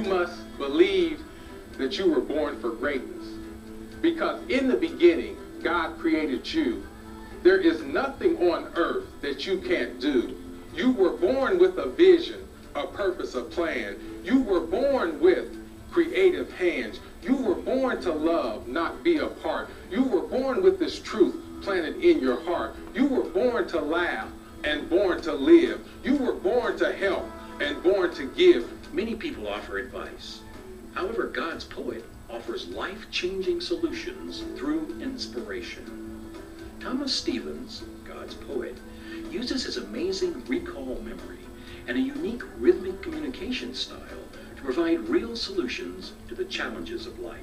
you must believe that you were born for greatness. Because in the beginning, God created you. There is nothing on earth that you can't do. You were born with a vision, a purpose, a plan. You were born with creative hands. You were born to love, not be apart. You were born with this truth planted in your heart. You were born to laugh and born to live. You were born to help and born to give. Many people offer advice. However, God's poet offers life-changing solutions through inspiration. Thomas Stevens, God's poet, uses his amazing recall memory and a unique rhythmic communication style to provide real solutions to the challenges of life.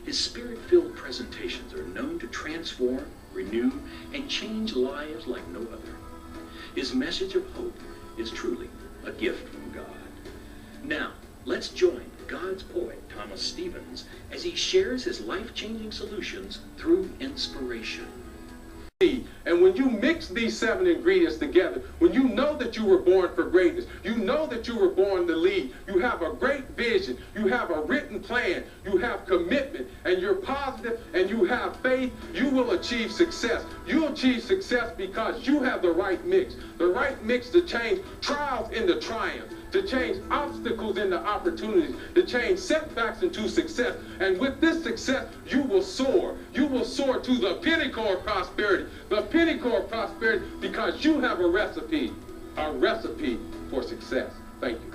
His spirit-filled presentations are known to transform, renew, and change lives like no other. His message of hope is truly a gift from God. Now, let's join God's poet, Thomas Stevens, as he shares his life-changing solutions through inspiration. And when you mix these 7 ingredients together, when you know that you were born for greatness, you know that you were born to lead, you have a great vision, you have a written plan, you have commitment, and you're positive, and you have faith, you will achieve success. You'll achieve success because you have the right mix to change trials into triumph, to change obstacles into opportunities, to change setbacks into success. And with this success, you will soar. You will soar to the pinnacle of prosperity. The pinnacle of prosperity because you have a recipe for success. Thank you.